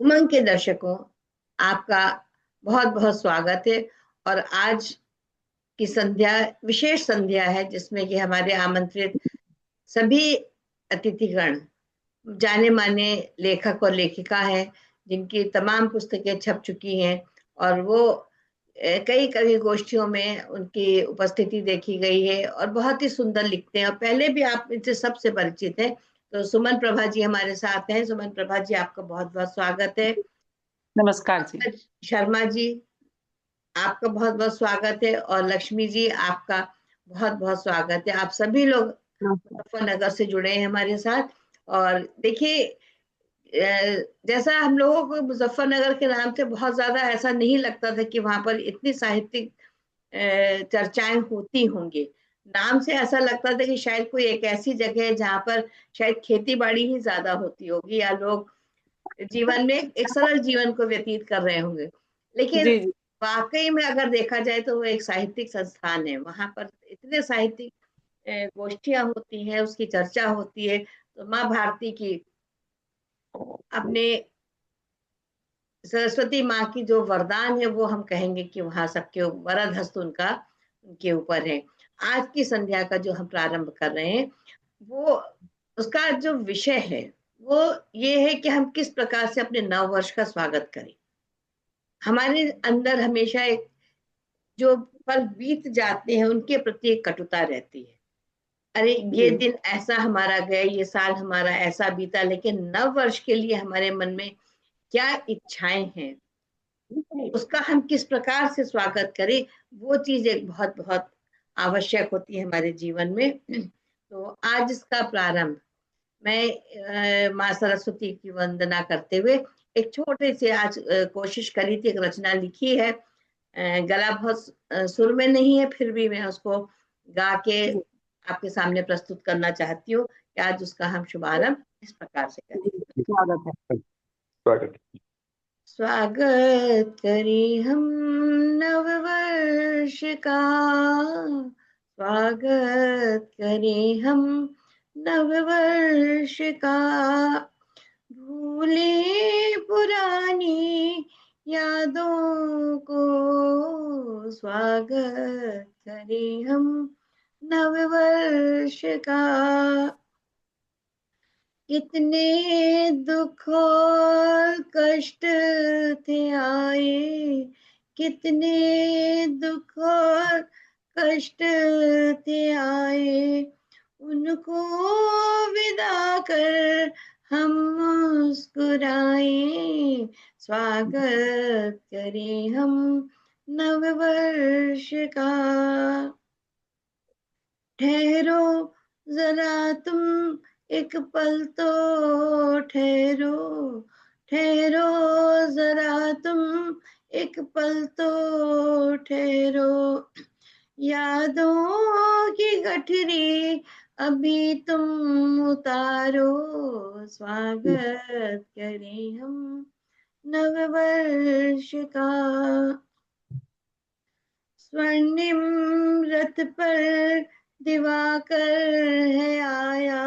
उमंग के दर्शकों, आपका बहुत बहुत स्वागत है। और आज की संध्या विशेष संध्या है, जिसमें कि हमारे आमंत्रित सभी अतिथिगण जाने माने लेखक और लेखिका हैं, जिनकी तमाम पुस्तकें छप चुकी हैं। और वो कई कवि गोष्ठियों में उनकी उपस्थिति देखी गई है और बहुत ही सुंदर लिखते हैं, और पहले भी आप इनसे सबसे परिचित हैं। तो सुमन प्रभा जी हमारे साथ हैं। सुमन प्रभा जी, आपका बहुत बहुत स्वागत है। नमस्कार जी। पंकज शर्मा जी, आपका बहुत बहुत स्वागत है। और लक्ष्मी जी, आपका बहुत बहुत स्वागत है। आप सभी लोग नमस्कार। मुजफ्फरनगर से जुड़े हैं हमारे साथ। और देखिए, जैसा हम लोगों को मुजफ्फरनगर के नाम से बहुत ज्यादा ऐसा नहीं लगता था कि वहां पर इतनी साहित्यिक चर्चाएं होती होंगी। नाम से ऐसा लगता था कि शायद कोई एक ऐसी जगह है जहाँ पर शायद खेती बाड़ी ही ज्यादा होती होगी, या लोग जीवन में एक सरल जीवन को व्यतीत कर रहे होंगे। लेकिन जी जी। वाकई में अगर देखा जाए तो वो एक साहित्यिक संस्थान है। वहां पर इतने साहित्यिक गोष्ठियां होती हैं, उसकी चर्चा होती है। तो माँ भारती की, अपने सरस्वती माँ की जो वरदान है, वो हम कहेंगे कि वहां सबके वरद हस्त उनका उनके ऊपर है। आज की संध्या का जो हम प्रारंभ कर रहे हैं, वो उसका जो विषय है वो ये है कि हम किस प्रकार से अपने नव वर्ष का स्वागत करें। हमारे अंदर हमेशा एक जो पल बीत जाते हैं उनके प्रति एक कटुता रहती है। अरे, ये जी दिन ऐसा हमारा गया, ये साल हमारा ऐसा बीता, लेकिन नव वर्ष के लिए हमारे मन में क्या इच्छाएं हैं, उसका हम किस प्रकार से स्वागत करें, वो चीज एक बहुत बहुत आवश्यक होती है हमारे जीवन में। तो आज इसका प्रारंभ मैं माँ सरस्वती की वंदना करते हुए एक छोटे से आज कोशिश करी थी, एक रचना लिखी है। गला बहुत सुर में नहीं है, फिर भी मैं उसको गा के जी। आपके सामने प्रस्तुत करना चाहती हूँ कि आज उसका हम शुभारंभ इस प्रकार से करें। स्वागत है। स्वागत। स्वागत करें हम नव वर्ष का, स्वागत करें हम नव वर्ष का। भूले पुरानी यादों को, स्वागत करें हम नव वर्ष का। कितने दुख और कष्ट थे आए, कितने दुख और कष्ट थे आए, उनको विदा कर हम मुस्कुराए। स्वागत करें हम नव वर्ष का। ठहरो जरा तुम एक पल तो, ठहरो ठहरो जरा तुम एक पल तो, ठहरो। यादों की गठरी अभी तुम उतारो। स्वागत करें हम नव वर्ष का। स्वर्णिम रथ पर दिवाकर है आया,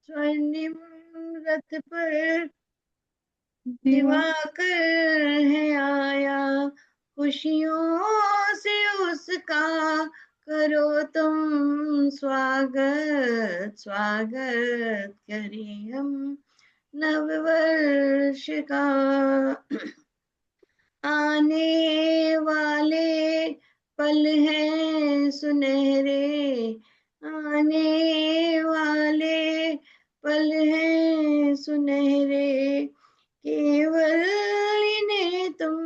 स्वर्णिम रथ पर दिवाकर है आया। खुशियों से उसका करो तुम स्वागत, स्वागत करें हम नव वर्ष का। आने वाले पल हैं सुनहरे, आने वाले पल हैं सुनहरे, केवल इन्हें तुम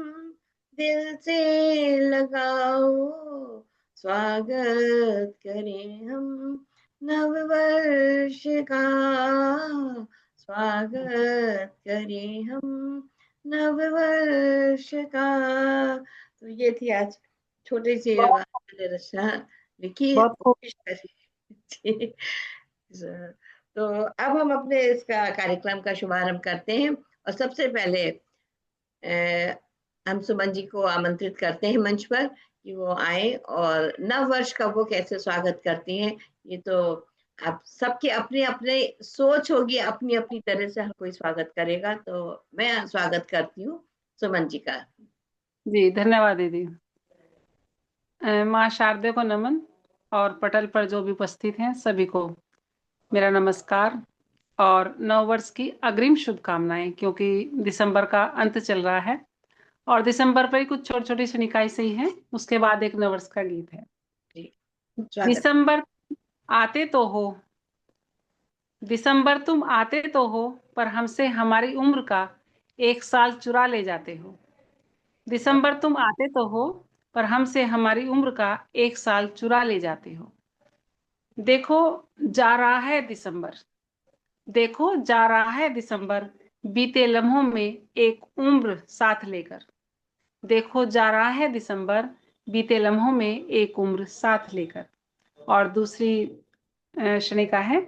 दिल से लगाओ। स्वागत करें हम नव वर्ष का, स्वागत करें हम नव वर्ष का। तो ये थी आज छोटी सी बहुत मैंने रचना लिखी, बहुत खूब। कोशिश करी। तो अब हम अपने इसका कार्यक्रम का शुभारंभ करते हैं। और सबसे पहले हम सुमन जी को आमंत्रित करते हैं मंच पर कि वो आए और नव वर्ष का वो कैसे स्वागत करती हैं। ये तो आप सबके अपने अपने सोच होगी, अपनी अपनी तरह से हर कोई स्वागत करेगा। तो मैं स्वागत करती हूँ सुमन जी का। जी धन्यवाद दीदी। माँ शारदे को नमन और पटल पर जो भी उपस्थित हैं सभी को मेरा नमस्कार और नव वर्ष की अग्रिम शुभकामनाएं, क्योंकि दिसंबर का अंत चल रहा है और दिसंबर पर ही कुछ छोटी छोटी सी निकाय से ही है, उसके बाद एक नव वर्ष का गीत है। जी स्वागत। दिसंबर आते तो हो, दिसंबर तुम आते तो हो, पर हमसे हमारी उम्र का एक साल चुरा ले जाते हो। दिसंबर तुम आते तो हो, पर हमसे हमारी उम्र का एक साल चुरा ले जाते हो। देखो जा रहा है दिसंबर, देखो जा रहा है दिसंबर, बीते लम्हों में एक उम्र साथ लेकर। देखो जा रहा है दिसंबर, बीते लम्हों में एक उम्र साथ लेकर। और दूसरी शनिका है,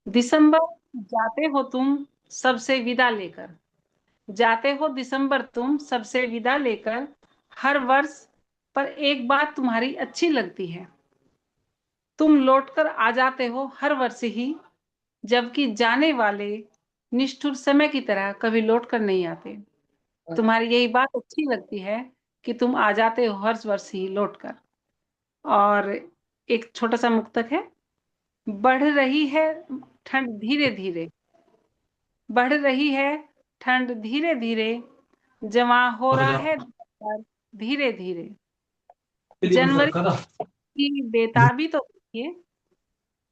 दिसंबर जाते हो तुम सबसे विदा लेकर, जाते हो दिसंबर तुम सबसे विदा लेकर। हर वर्ष पर एक बात तुम्हारी अच्छी लगती है, तुम लौटकर आ जाते हो हर वर्ष ही, जबकि जाने वाले निष्ठुर समय की तरह कभी लौटकर नहीं आते। तुम्हारी यही बात अच्छी लगती है कि तुम आ जाते हो हर वर्ष ही लौटकर। और एक छोटा सा मुक्तक है, बढ़ रही है ठंड धीरे धीरे, बढ़ रही है ठंड धीरे धीरे, जवां हो रहा है धीरे धीरे। जनवरी की बेताबी तो देखिए,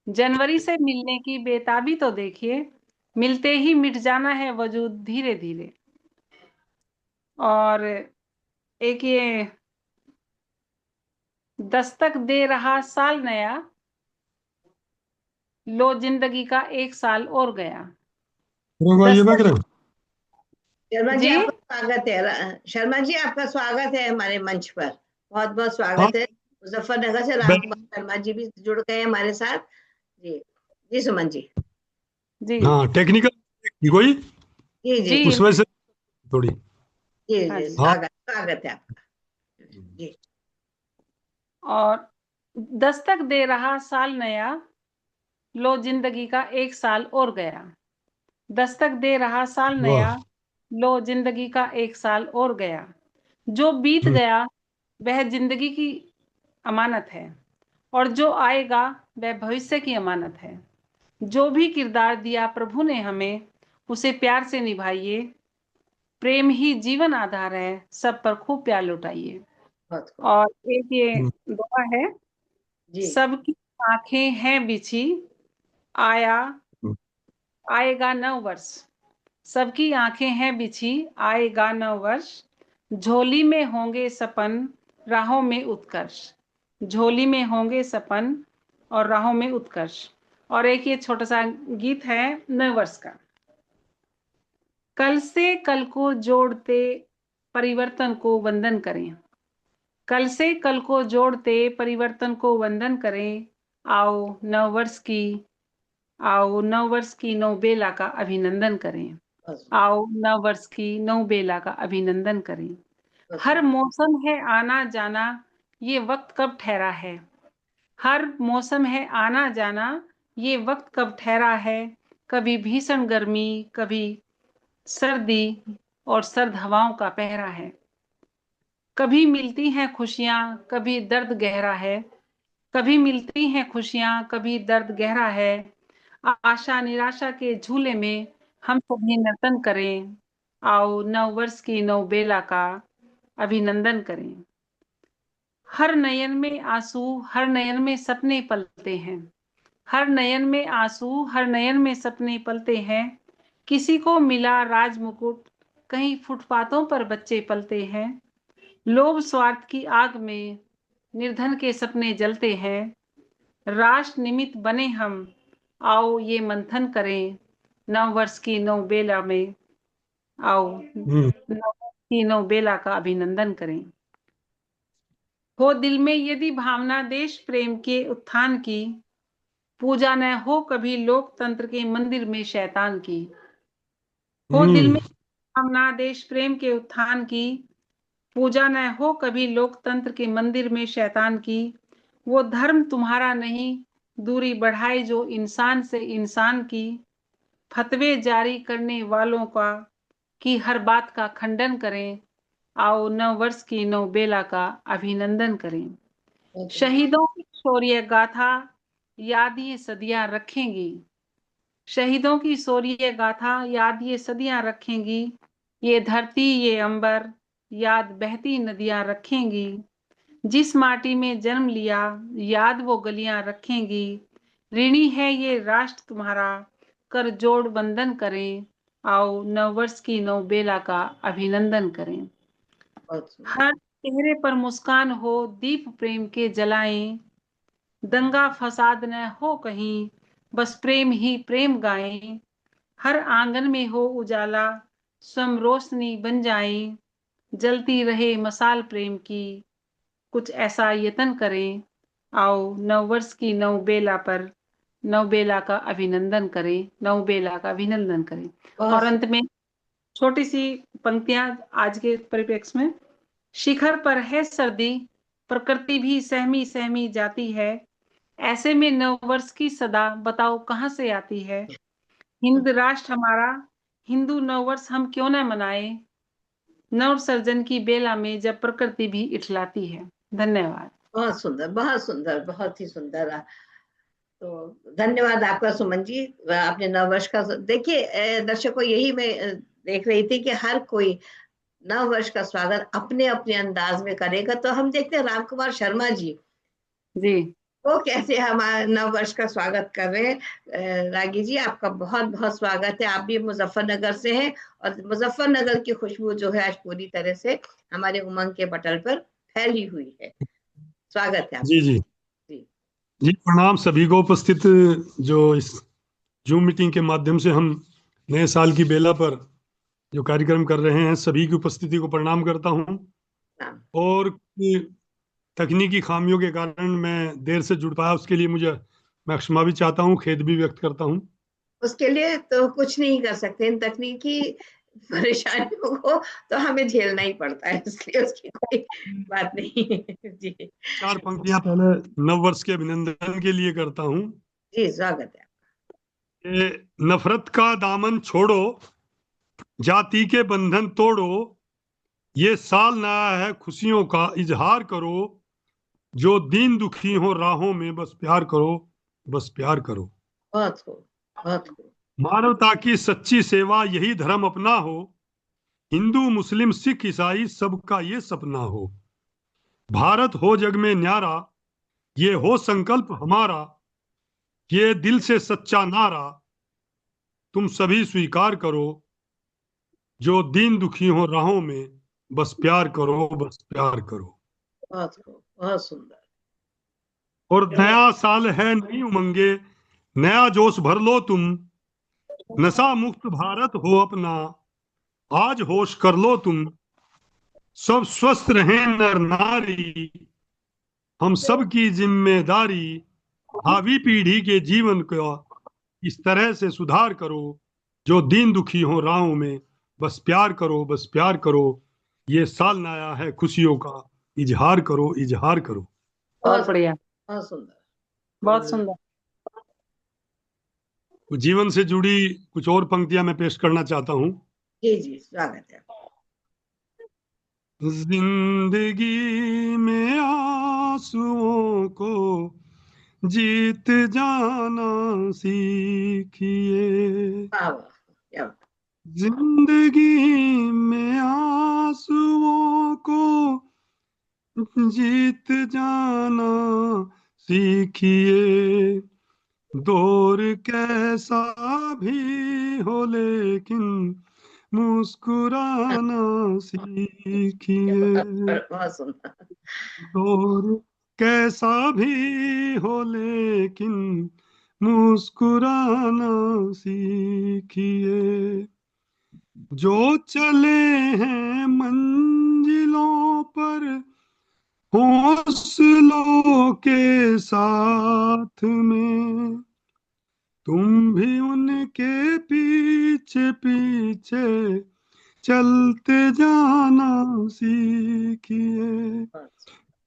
जनवरी से मिलने की बेताबी तो देखिए, मिलते ही मिट जाना है वजूद धीरे धीरे। और एक ये, दस्तक दे रहा साल नया, लो जिंदगी का एक साल और गया। दस्तक शर्मा जी जी आपका स्वागत है। शर्मा जी आपका स्वागत है हमारे मंच पर। बहुत बहुत हाँ स्वागत है। मुजफ्फरनगर से मैं रामकुमार शर्मा जी भी जुड़ गए हमारे साथ। जी जी सुमन जी। जी हाँ टेक्निकल थी कोई जी जी जी उसमें से थोड़ी। जी हाँ जी जी। हाँ स्वागत स्वागत है आपका। जी और दस्तक दे रहा साल नया, लो जिंदगी का एक साल और गया। दस्तक दे रहा साल वाह। नया, लो जिंदगी का एक साल और गया। जो बीत हम्म, गया वह जिंदगी की अमानत है, और जो आएगा वह भविष्य की अमानत है। जो भी किरदार दिया प्रभु ने हमें, उसे प्यार से निभाइए। प्रेम ही जीवन आधार है, सब पर खूब प्यार लुटाइए। बहुत खूब। और एक ये हम्म, दुआ है, जी सबकी आंखें हैं बिछी, आया हम्म, आएगा नव वर्ष। सबकी आंखें हैं बिछी, आएगा नव वर्ष। झोली में होंगे सपन, राहों में उत्कर्ष। झोली में होंगे सपन और राहों में उत्कर्ष। और एक ये छोटा सा गीत है नव वर्ष का। कल से कल को जोड़ते परिवर्तन को वंदन करें, कल से कल को जोड़ते परिवर्तन को वंदन करें। आओ नव वर्ष की, आओ नव वर्ष की नव बेला का अभिनंदन करें। बहुत आओ नव वर्ष की नव बेला का अभिनंदन करें। बहुत हर सुंदर। मौसम है आना जाना, ये वक्त कब ठहरा है। हर मौसम है आना जाना, ये वक्त कब ठहरा है। कभी भीषण गर्मी, कभी सर्दी और सर्द हवाओं का पहरा है। कभी मिलती हैं खुशियां, कभी दर्द गहरा है। कभी मिलती हैं खुशियां, कभी दर्द गहरा है। आशा निराशा के झूले में हम सभी नर्तन करें। आओ नव वर्ष की नव बेला का अभिनंदन करें। हर नयन में आंसू, हर नयन में सपने पलते हैं। हर नयन में आंसू, हर नयन में सपने पलते हैं। किसी को मिला राज मुकुट, कहीं फुटपाथों पर बच्चे पलते हैं। लोभ स्वार्थ की आग में निर्धन के सपने जलते हैं। राष्ट्र निमित्त बने हम, आओ ये मंथन करें। नव वर्ष की नव बेला में आओ हम्म, नव वर्ष की नव बेला का अभिनंदन करें। हो दिल में यदि भावना देश प्रेम के उत्थान की, पूजा न हो कभी लोकतंत्र के मंदिर में शैतान की। हो दिल हम्म, में भावना देश प्रेम के उत्थान की, पूजा न हो कभी लोकतंत्र के मंदिर में शैतान की। वो धर्म तुम्हारा नहीं दूरी बढ़ाए जो इंसान से इंसान की, फतवे जारी करने वालों का की हर बात का खंडन करें, आओ नव वर्ष की नव बेला का अभिनंदन करें। शहीदों की शौर्य गाथा याद ये सदियां रखेंगी, शहीदों की शौर्य गाथा याद ये सदियां रखेंगी, ये धरती ये अंबर याद बहती नदियां रखेंगी, जिस माटी में जन्म लिया याद वो गलियां रखेंगी, ऋणी है ये राष्ट्र तुम्हारा कर जोड़ वंदन करें, आओ नववर्ष की नव बेला का अभिनंदन करें। हर चेहरे पर मुस्कान हो दीप प्रेम के जलाएं, दंगा फसाद न हो कहीं बस प्रेम ही प्रेम गाएं, हर आंगन में हो उजाला स्वयं रोशनी बन जाए, जलती रहे मसाल प्रेम की कुछ ऐसा यतन करें, आओ नववर्ष की नव बेला पर नव बेला का अभिनंदन करें, नव बेला का अभिनंदन करें। और अंत में छोटी सी पंक्तियां आज के परिप्रेक्ष्य में, शिखर पर है सर्दी प्रकृति भी सहमी सहमी जाती है, ऐसे में नववर्ष की सदा बताओ कहां से आती है, हिंद राष्ट्र हमारा हिंदू नववर्ष हम क्यों न मनाए, नव सर्जन की बेला में जब प्रकृति भी इठलाती है। धन्यवाद। बहुत सुंदर, बहुत सुंदर, बहुत ही सुंदर। तो धन्यवाद आपका सुमन जी। आपने नववर्ष का देखिए दर्शकों, यही मैं देख रही थी कि हर कोई नववर्ष का स्वागत अपने अपने अंदाज में करेगा। तो हम देखते हैं राम कुमार शर्मा जी वो कैसे हमारे नववर्ष का स्वागत कर रहे हैं। रागी जी, आपका बहुत बहुत स्वागत है। आप भी मुजफ्फरनगर से हैं और मुजफ्फरनगर की खुशबू जो है आज पूरी तरह से हमारे उमंग के पटल पर फैली हुई है। स्वागत है आपका। जी जी जी, प्रणाम सभी को। उपस्थित जो इस जूम मीटिंग के माध्यम से हम नए साल की बेला पर जो कार्यक्रम कर रहे हैं, सभी की उपस्थिति को प्रणाम करता हूं। और तकनीकी खामियों के कारण मैं देर से जुड़ पाया, उसके लिए मैं क्षमा भी चाहता हूं, खेद भी व्यक्त करता हूं। उसके लिए तो कुछ नहीं कर सकते, इन तकनीकी परेशानियों को तो हमें झेलना ही पड़ता है, इसलिए उसकी कोई बात नहीं है। जी, 4 पंक्तियां पहले नववर्ष के अभिनंदन के लिए करता हूं। जी स्वागत है। कि नफरत का दामन छोड़ो, जाति के बंधन तोड़ो, ये साल नया है खुशियों का इजहार करो, जो दीन दुखी हो राहों में बस प्यार करो, बस प्यार करो। बहुत खूब, बहुत खूब। मानवता की सच्ची सेवा यही धर्म अपना हो, हिंदू मुस्लिम सिख ईसाई सबका ये सपना हो, भारत हो जग में न्यारा ये हो संकल्प हमारा, ये दिल से सच्चा नारा तुम सभी स्वीकार करो, जो दीन दुखी हो राहों में बस प्यार करो, बस प्यार करो। बहुत खूब, बहुत सुंदर। और नया साल है नई उमंगे, नया जोश भर लो तुम, नशा मुक्त भारत हो अपना आज होश कर लो तुम, सब स्वस्थ रहें नर नारी हम सब की जिम्मेदारी, भावी पीढ़ी के जीवन का इस तरह से सुधार करो, जो दीन दुखी हो राहों में बस प्यार करो, बस प्यार करो, ये साल नया है खुशियों का इजहार करो, इजहार करो। बहुत बढ़िया, बहुत सुंदर, बहुत सुंदर। जीवन से जुड़ी कुछ और पंक्तियां मैं पेश करना चाहता हूं। जी जी स्वागत है। जिंदगी में आंसुओं को जीत जाना सीखिए, जिंदगी में आंसुओं को जीत जाना सीखिए, दौर कैसा भी हो लेकिन मुस्कुराना सीखिए, दौर कैसा भी हो लेकिन मुस्कुराना सीखिए, जो चले हैं मंजिलों पर हौसलों के साथ में, तुम भी उनके पीछे पीछे चलते जाना सीखिए,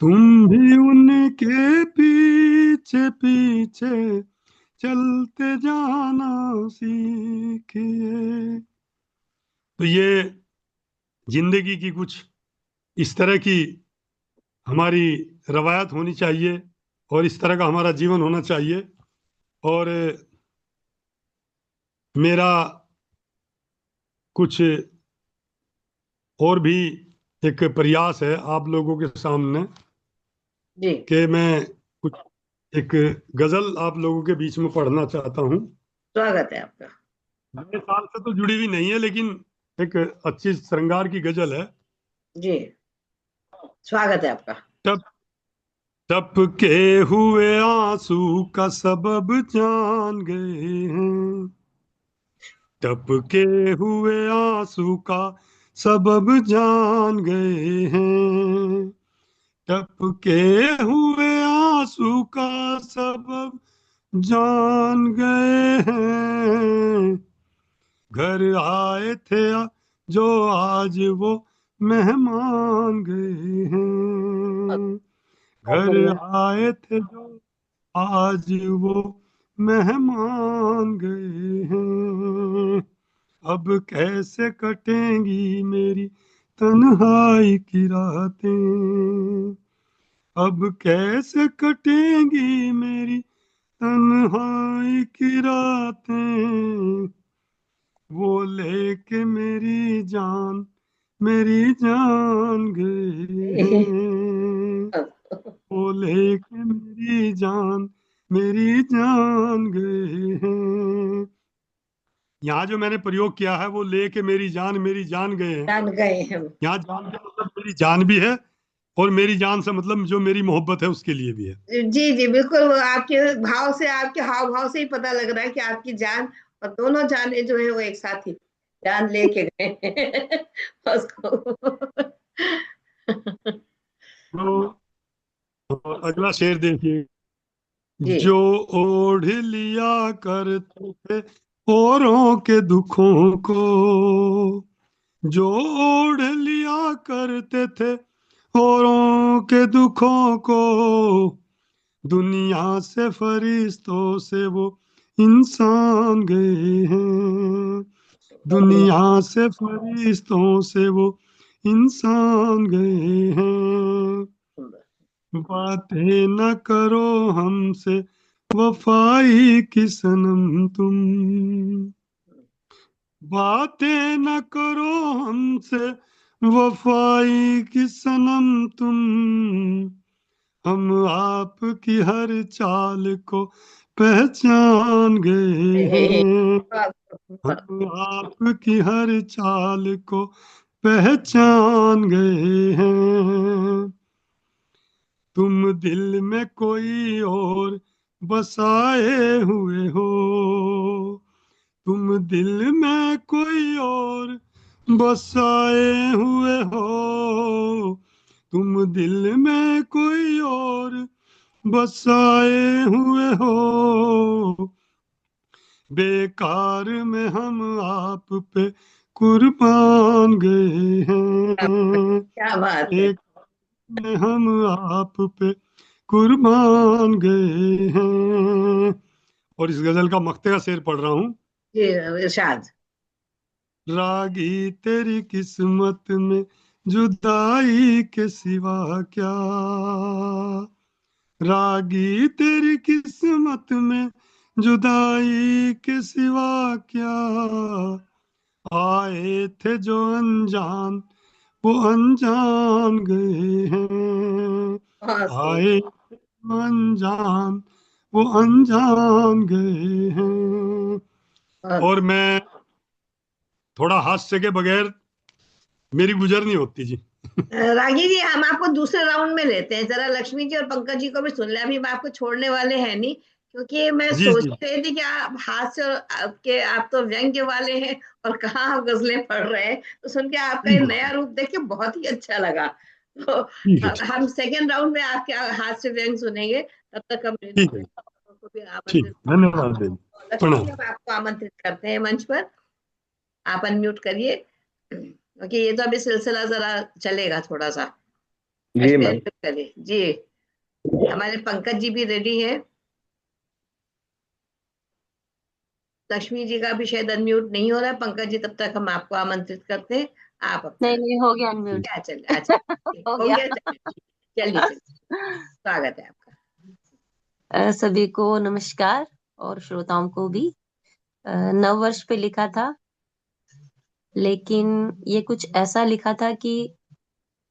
तुम भी उनके पीछे पीछे पीछे चलते जाना सीखिए। तो ये जिंदगी की कुछ इस तरह की हमारी रवायत होनी चाहिए और इस तरह का हमारा जीवन होना चाहिए। और मेरा कुछ और भी एक प्रयास है आप लोगों के सामने जी, कि मैं कुछ एक गजल आप लोगों के बीच में पढ़ना चाहता हूँ। स्वागत है आपका। नए साल से तो जुड़ी हुई नहीं है, लेकिन एक अच्छी श्रृंगार की गजल है। जी, स्वागत है आपका। टप टप के हुए आंसू का सबब जान गए हैं, टपके हुए आंसू का सबब जान गए हैं, टपके हुए आंसू का सबब जान गए हैं। घर आए थे जो आज वो मेहमान गए हैं, बहुत घर बढ़िया। आए थे जो आज वो मेहमान गए हैं। अब कैसे कटेंगी मेरी तन्हाई की रातें, अब कैसे कटेंगी मेरी तन्हाई की रातें, वो लेके मेरी जान गए हैं, वो लेके मेरी जान गए हैं। यहाँ जो मैंने प्रयोग किया है वो लेके मेरी जान गए हैं। जान गए हैं। यहाँ जान का मतलब मेरी जान भी है, और मेरी जान से मतलब जो मेरी मोहब्बत है उसके लिए भी है। जी जी, बिल्कुल। वो आपके भाव से, आपके हाव भाव से ही पता लग रहा है कि आपकी जान और दोनों जाने जो है वो एक साथ ही जान लेके गए हैं उसको। तो अगला शेर देखिए। जी, जो ओढ़ लिया करते थे औरों के दुखों को, जो ओढ़ लिया करते थे औरों के दुखों को, दुनिया से फरिश्तों से वो इंसान गए हैं, बढ़िया। दुनिया से फरिश्तों से वो इंसान गए हैं। बातें न करो हमसे वफाई की सनम तुम, बातें न करो हमसे वफाई की सनम तुम, हम आपकी हर चाल को पहचान गए हैं, हम आपकी हर चाल को पहचान गए हैं। तुम दिल में कोई और बसाए हुए हो, तुम दिल में कोई और बसाए हुए हो, तुम दिल में कोई और बसाए हुए हो, बेकार में हम आप पे कुर्बान गए हैं, क्या बात है। एक में हम आप पे कुर्बान गए हैं। और इस गजल का मक्ते का शेर पढ़ रहा हूँ। जी, इरशाद। रागी तेरी किस्मत में जुदाई के सिवा क्या, रागी तेरी किस्मत में जुदाई के सिवा क्या, आए थे जो अनजान वो अनजान गए हैं, बहुत खूब। आए अनजान वो अनजान गए हैं। बहुत। और मैं थोड़ा हास्य के बगैर मेरी गुजर नहीं होती जी। रागी जी, हम आपको दूसरे राउंड में लेते हैं। जरा लक्ष्मी जी और पंकज जी को भी सुन ले। अभी हम आपको छोड़ने वाले हैं नहीं, क्योंकि मैं जी सोच जी रही थी कि आप हास्य और आपके, आप तो व्यंग्य वाले हैं और कहाँ आप गजलें पढ़ रहे हैं, तो सुन के आपका ये ठीक नया रूप देख के बहुत ही अच्छा लगा। तो ठीक है हम सेकेंड राउंड में आपके हास्य व्यंग सुनेंगे। तब तक हम ठीक है को भी ठीक, आमंत्रित। धन्यवाद देवी, लक्ष्मी जी, प्रणाम। हम आपको आमंत्रित करते हैं मंच पर। आप अनम्यूट करिए, क्योंकि ये तो अभी सिलसिला जरा चलेगा थोड़ा सा। जी लक्ष्मी मैम। अनम्यूट करिए जी। हमारे पंकज जी भी रेडी है। लक्ष्मी जी का भी शायद अनम्यूट नहीं हो रहा है। पंकज जी, तब तक हम आपको आमंत्रित करते हैं। आप अपना नहीं हो गया अनम्यूट। क्या चल रहा है? अच्छा, हो हो गया। गया। चलिए चलिए, स्वागत है आपका। सभी को नमस्कार और श्रोताओं को भी। नव वर्ष पे लिखा था, लेकिन ये कुछ ऐसा लिखा था कि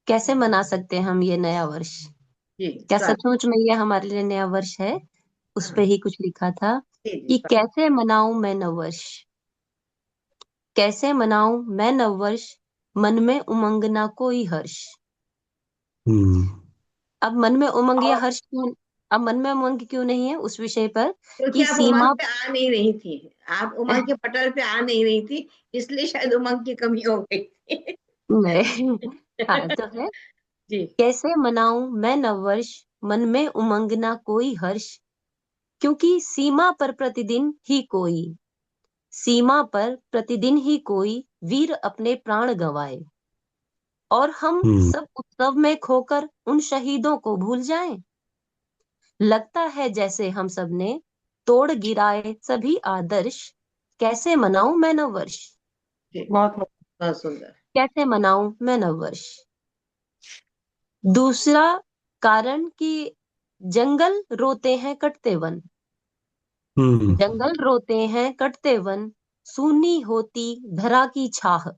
कैसे मना सकते हैं हम ये नया वर्ष। जी, क्या स्वागत। सचमुच में ये हमारे लिए नया वर्ष है? उस पे हाँ, ही कुछ लिखा था जी जी, कि स्वागत। कैसे मनाऊं मैं नव वर्ष, कैसे मनाऊं मैं नव वर्ष, मन में उमंग ना कोई हर्ष। अब मन में उमंग या हर्ष क्यों, अब मन में उमंग क्यों नहीं है उस विषय पर क्योंकि कि आप सीमा उमंग पे आ नहीं रही थी, आप उमंग के पटल पे आ नहीं रही थी, इसलिए शायद उमंग की कमी हो गई थी। नहीं। हाँ तो है, जी, कैसे मनाऊं मैं नववर्ष, मन में उमंग ना कोई हर्ष, क्योंकि सीमा पर प्रतिदिन ही कोई, सीमा पर प्रतिदिन ही कोई वीर अपने प्राण गंवाए, और हम सब उत्सव में खोकर उन शहीदों को भूल जाएं। लगता है जैसे हम सब ने तोड़ गिराए सभी आदर्श, कैसे मनाऊं मैं नववर्ष, जी, बहुत बहुत सुंदर। कैसे मनाऊं मैं नववर्ष। दूसरा कारण कि जंगल रोते हैं कटते वन, जंगल रोते हैं कटते वन, सूनी होती धरा की छाह,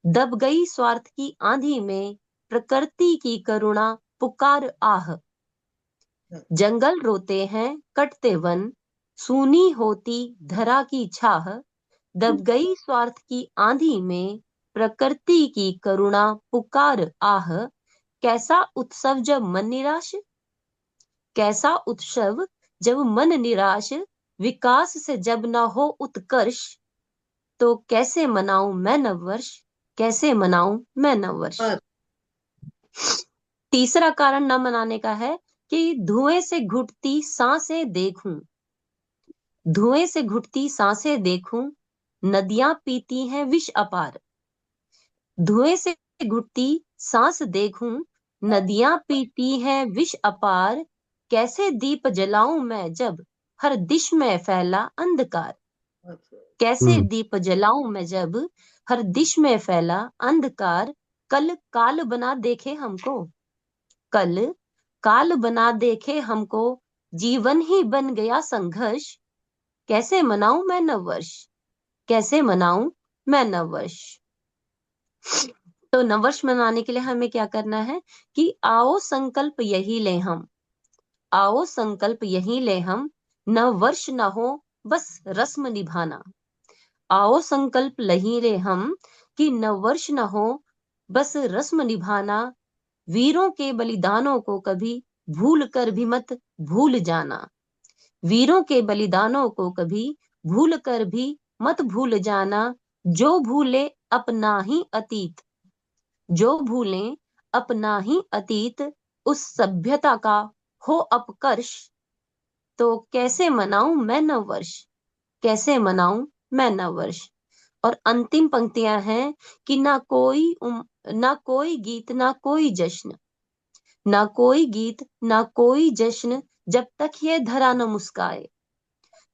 दब गई स्वार्थ की आंधी में प्रकृति की करुणा पुकार आह। जंगल रोते हैं कटते वन, सूनी होती धरा की छाह, दब गई स्वार्थ की आंधी में प्रकृति की करुणा पुकार आह। कैसा उत्सव जब मन निराश, कैसा उत्सव जब मन निराश, विकास से जब न हो उत्कर्ष, तो कैसे मनाऊं मैं नववर्ष, कैसे मनाऊं मैं नववर्ष। बहुत तीसरा कारण न मनाने का है कि धुएं से घुटती सांसें देखूं, धुएं से घुटती सांसें देखूं, नदियां पीती हैं विष अपार, धुएं से घुटती सांस देखूं, नदियां पीती हैं विष अपार, कैसे दीप जलाऊं मैं जब हर दिश में फैला अंधकार, बहुत कैसे दीप जलाऊं मैं जब हर दिश में फैला अंधकार। कल काल बना देखे हमको, कल काल बना देखे हमको, जीवन ही बन गया संघर्ष, कैसे मनाऊं मैं नववर्ष, कैसे मनाऊं मैं नववर्ष। तो नववर्ष मनाने के लिए हमें क्या करना है कि आओ संकल्प यही ले हम, आओ संकल्प यही ले हम, नववर्ष न हो बस रस्म निभाना, आओ संकल्प यही ले हम कि नववर्ष न हो बस रस्म निभाना, वीरों के बलिदानों को कभी भूल कर भी मत भूल जाना, वीरों के बलिदानों को कभी भूल कर भी मत भूल जाना, जो भूले अपना ही अतीत, जो भूलें अपना ही अतीत, उस सभ्यता का हो अपकर्ष, तो कैसे मनाऊं मैं नववर्ष, कैसे मनाऊं मैं नववर्ष। और अंतिम पंक्तियां हैं कि ना कोई गीत ना कोई जश्न, ना कोई गीत ना कोई जश्न, जब तक ये धरा न मुस्काए,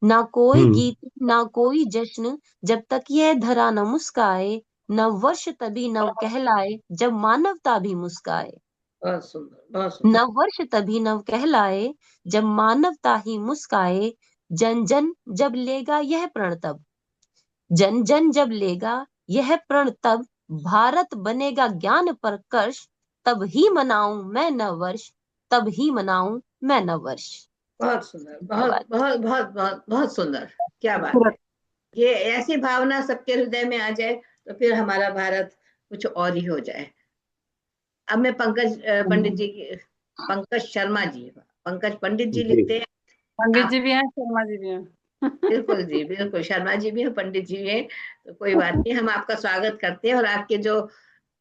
ना कोई गीत ना कोई जश्न, जब तक ये धरा न मुस्काए, नव वर्ष तभी नव कहलाए जब मानवता भी मुस्काए, बहुत सुंदर, बहुत सुंदर। नव वर्ष तभी नव कहलाए जब मानवता ही मुस्काए, जन जन जब लेगा यह प्रण तब, जन जन जब लेगा यह प्रण तब, भारत बनेगा ज्ञान पर कर्ष, तब ही मनाऊं मैं नव वर्ष, तब ही मनाऊं मैं नव वर्ष। बहुत सुंदर, क्या बहुत बात। बहुत बहुत बहुत बहुत सुंदर। क्या बात है। खूबसूरत। ये ऐसी भावना सबके हृदय में आ जाए तो फिर हमारा भारत कुछ और ही हो जाए। अब मैं पंकज पंडित जी की, पंकज शर्मा जी, पंकज पंडित जी जी लिखते हैं। पंडित आप जी भी हैं, शर्मा जी भी हैं। बिल्कुल जी, बिल्कुल, शर्मा जी भी हैं, पंडित जी भी हैं, तो कोई बात नहीं, हम आपका स्वागत करते हैं। और आपके जो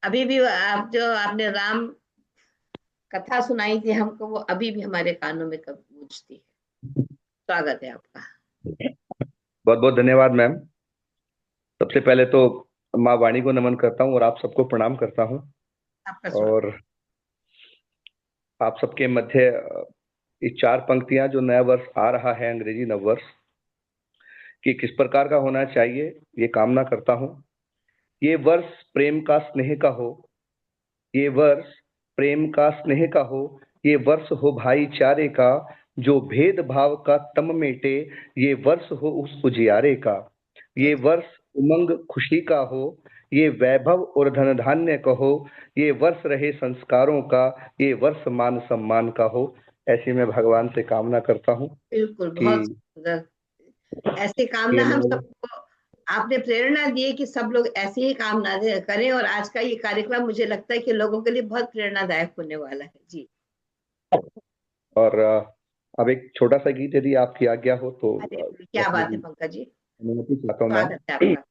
अभी भी आप जो आपने राम कथा सुनाई थी हमको, वो अभी भी हमारे कानों में कब गूंजती है। स्वागत है आपका। बहुत बहुत धन्यवाद मैम। सबसे पहले तो माँ वाणी को नमन करता हूँ और आप सबको प्रणाम करता हूँ। आपका स्वागत। और आप सबके मध्य ये 4 पंक्तियां जो नया वर्ष आ रहा है, अंग्रेजी नव वर्ष, कि किस प्रकार का होना चाहिए, ये कामना करता हूँ। ये वर्ष प्रेम का स्नेह का हो, ये वर्ष प्रेम का स्नेह का हो, ये वर्ष हो भाईचारे का, जो भेदभाव का तम मेटे, ये वर्ष हो उस उजियारे का। ये वर्ष उमंग खुशी का हो, ये वैभव और धन धान्य का हो, ये वर्ष रहे संस्कारों का, ये वर्ष मान सम्मान का हो। ऐसी मैं भगवान से कामना करता हूँ बिल्कुल, कि बहुत सुंदर। ऐसी कामना ये हम नव सबको आपने प्रेरणा दी है कि सब लोग ऐसी ही कामना करें, और आज का ये कार्यक्रम मुझे लगता है कि लोगों के लिए बहुत प्रेरणादायक होने वाला है। जी। और अब एक छोटा सा गीत यदि आपकी आज्ञा हो तो अरे क्या रखने बात है की पंकज जी, अनुमति चाहता हूँ मैम। स्वागत है आपका।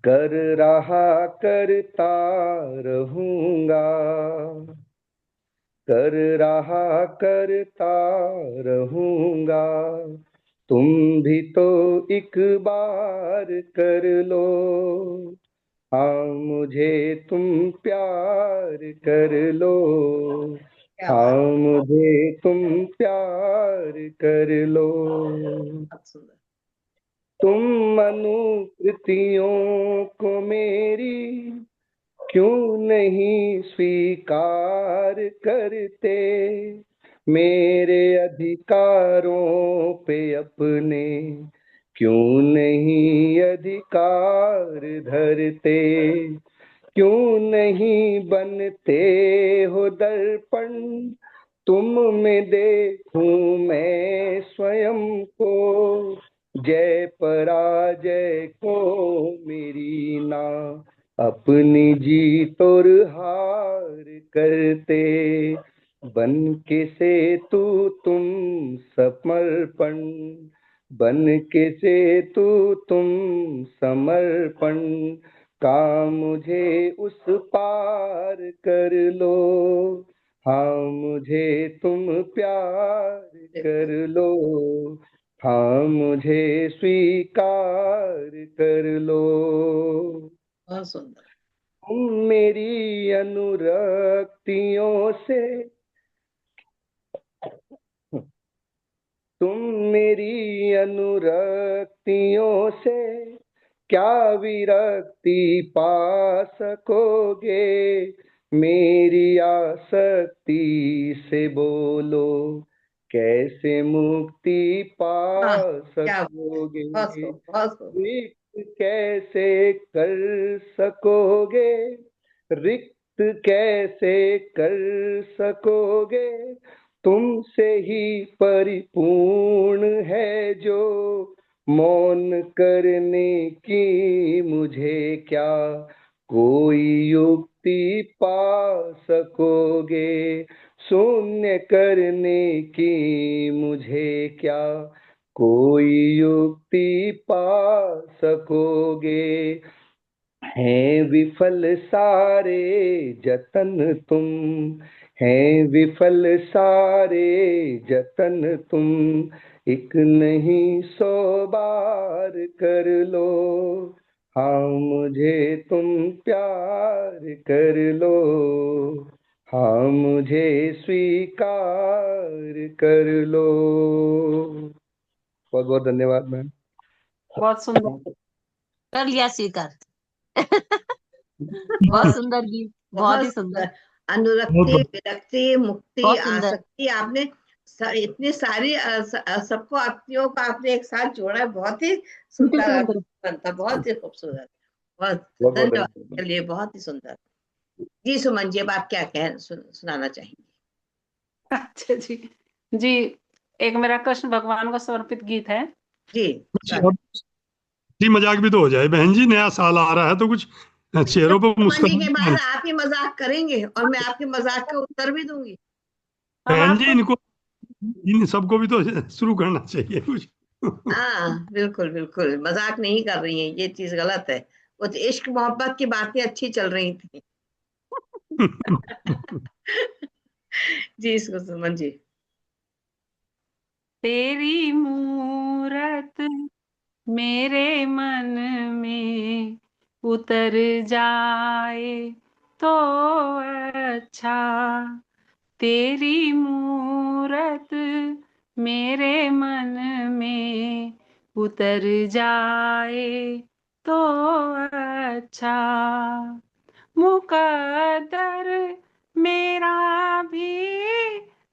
कर रहा करता रहूंगा, कर रहा करता रहूंगा, तुम भी तो एक बार कर लो, हाँ मुझे तुम प्यार कर लो, क्या हाँ बात, मुझे तुम प्यार कर लो। बहुत सुंदर। तुम अनुकृतियों को मेरी क्यों नहीं स्वीकार करते, मेरे अधिकारों पे अपने क्यों नहीं अधिकार धरते, क्यों नहीं बनते हो दर्पण, तुम में देखूं मैं स्वयं को, जय पराजय को मेरी ना अपनी जीत और हार करते, बन के सेतु तुम समर्पण, बन के सेतु तुम समर्पण का मुझे उस पार कर लो, हाँ मुझे तुम प्यार कर लो, हाँ मुझे स्वीकार कर लो। बहुत सुंदर। तुम मेरी अनुरक्तियों से, तुम मेरी अनुरक्तियों से क्या विरक्ति पा सकोगे, मेरी आसक्ति से बोलो कैसे मुक्ति पा हाँ, क्या सकोगे, बहुत खूब, बहुत खूब। रिक्त कैसे कर सकोगे, रिक्त कैसे कर सकोगे, तुमसे ही परिपूर्ण है जो, मौन करने की मुझे क्या कोई युक्ति पा सकोगे, शून्य करने की मुझे क्या कोई युक्ति पा सकोगे, हैं विफल सारे जतन तुम, हैं विफल सारे जतन तुम, एक नहीं 100 बार कर लो, हाँ मुझे तुम प्यार कर लो, हाँ मुझे स्वीकार कर लो। बहुत बहुत धन्यवाद मैम। बहुत सुंदर। कर लिया स्वीकार। बहुत सुंदर गीत, बहुत ही बहुत सुंदर, अनुरक्ति, विरक्ति, मुक्ति, बहुत सुंदर। आसक्ति, आपने इतनी सारी सबको आत्तियों को आपने एक साथ जोड़ा है। बहुत ही सुंदर बनता, बहुत ही खूबसूरत। बहुत बहुत बहुत धन्यवाद धन्यवाद। के लिए, बहुत ही सुंदर। जी सुमन जी, अब आप क्या सुनाना चाहेंगे? अच्छा जी। जी, एक मेरा कृष्ण भगवान को समर्पित गीत है। जी कुछ स्वागत। हंसी मजाक भी तो हो जाए बहन जी, नया साल आ रहा है तो कुछ चेहरों पर सुमन जी के बाद मुस्कुराहट। आप ही मजाक करेंगे और मैं आपके मजाक का उत्तर भी दूंगी। हम बहन जी आपको इनको, इन सबको भी तो शुरू करना चाहिए कुछ। हाँ बिल्कुल बिल्कुल, मजाक नहीं कर रही हैं, ये चीज गलत है। वो तो इश्क मोहब्बत की बातें अच्छी चल रही थी। जी इसको सुमन जी। तेरी मूरत मेरे मन में उतर जाए तो अच्छा, तेरी मूरत मेरे मन में उतर जाए तो अच्छा। मुकद्दर मेरा भी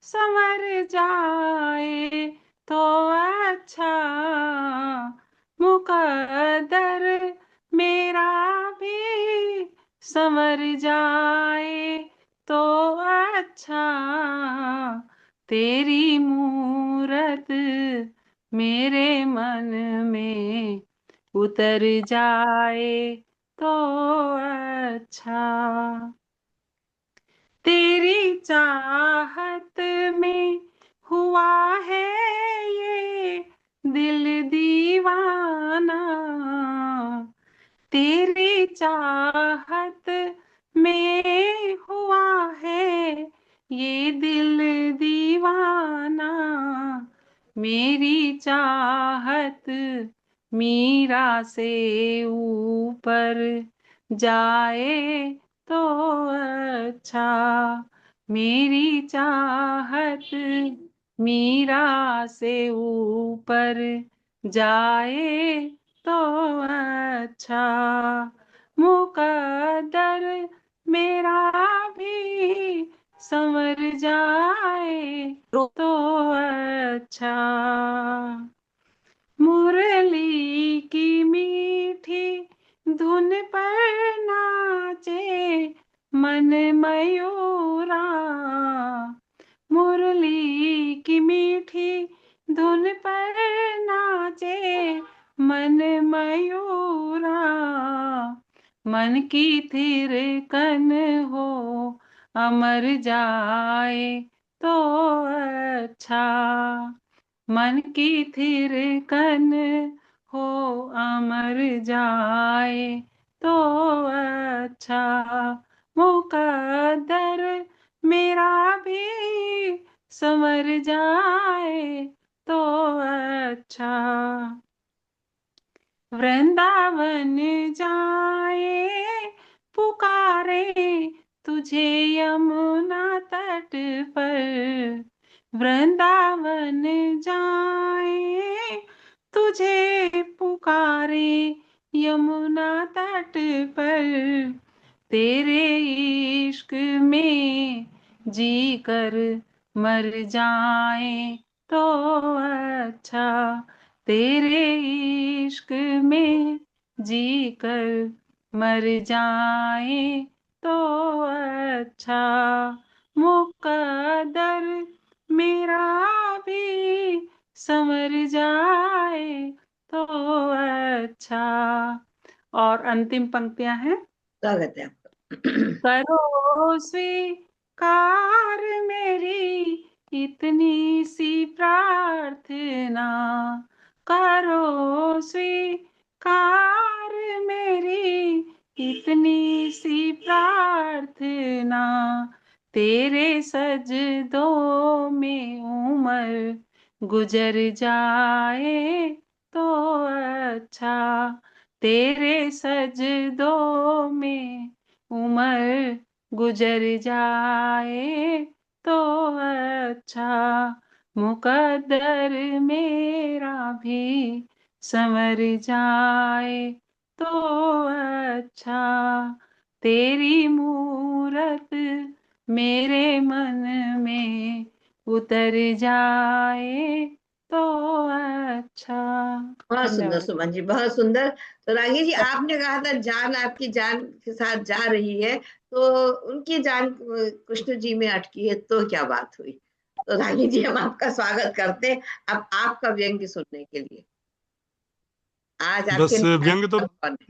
संवर जाए तो अच्छा। मुकद्दर मेरा भी संवर जाए तो अच्छा। तेरी मूरत मेरे मन में उतर जाए तो अच्छा। तेरी चाहत में हुआ है ये दिल दीवाना। तेरी चाहत में हुआ है ये दिल दीवाना। मेरी चाहत मीरा से ऊपर जाए तो अच्छा। मेरी चाहत मीरा से ऊपर जाए तो अच्छा। मुकद्दर मेरा भी संवर जाए तो अच्छा। मुरली की मीठी धुन पर नाचे मन मयूरा। मुरली की मीठी धुन पर नाचे मन मयूरा। मन की थिरकन हो अमर जाए तो अच्छा। मन की थिरकन हो अमर जाए तो अच्छा। मुकद्दर मेरा भी संवर जाए तो अच्छा। वृंदावन जाए पुकारे तुझे यमुना तट पर। वृंदावन जाए तुझे पुकारे यमुना तट पर। तेरे इश्क में जी कर मर जाए तो अच्छा। तेरे इश्क में जी कर मर जाए तो अच्छा। मुकद्दर मेरा भी संवर जाए तो अच्छा। और अंतिम पंक्तियां हैं। स्वागत है आपका। करो स्वीकार मेरी इतनी सी प्रार्थना। करो स्वीकार मेरी इतनी सी प्रार्थना। तेरे सजदों में उम्र गुजर जाए तो अच्छा। तेरे सजदों में उम्र गुजर जाए तो अच्छा। मुकद्दर मेरा भी संवर जाए तो अच्छा। तेरी मूरत मेरे मन में उतर जाए तो अच्छा। बहुत सुंदर धन्यवाद। सुमन जी, बहुत सुंदर। तो रागी जी, आपने कहा था जान आपकी जान के साथ जा रही है, तो उनकी जान कृष्ण जी में अटकी है, तो क्या बात हुई? तो रागी जी, हम आपका स्वागत करते हैं अब आपका व्यंग्य सुनने के लिए। आज आपके बस व्यंग तो कौन है?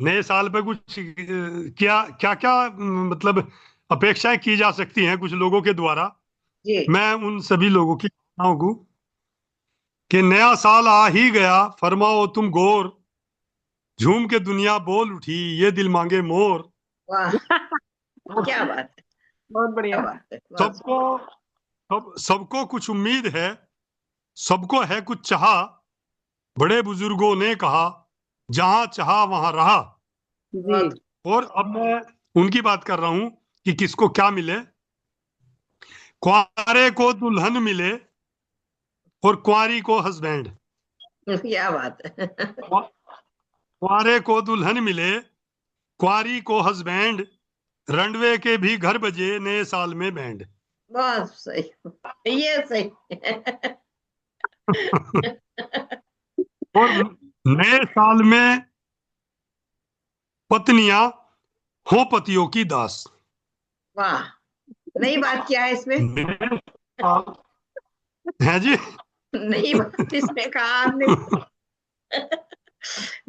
नए साल पे कुछ क्या क्या क्या मतलब अपेक्षाएं की जा सकती हैं कुछ लोगों के द्वारा। जी। मैं उन सभी लोगों की भावनाओं को कि नया साल आ ही गया, फरमाओ तुम गौर, झूम के दुनिया बोल उठी, ये दिल मांगे मोर। वाह, क्या बात है, बहुत क्या बढ़िया। बात है, बहुत सबको सबको कुछ उम्मीद है, सबको है कुछ चाह, बड़े बुजुर्गों ने कहा, जहां चाहा वहां रहा। जी। बहुत और अब मैं उनकी बात कर रहा हूं कि किसको क्या मिले। कुंवारे को दुल्हन मिले, और कुंवारी को हस्बैंड। क्या बात है। कुंवारे को दुल्हन मिले, कुंवारी को हस्बैंड, रंडवे के भी घर बजे नए साल में बैंड। बहुत सही, ये सही। और नए साल में पत्नियां हो पतियों की दास। वाह, नई बात क्या है इसमें? नए साल है जी। नई बात इसमें कहा आपने?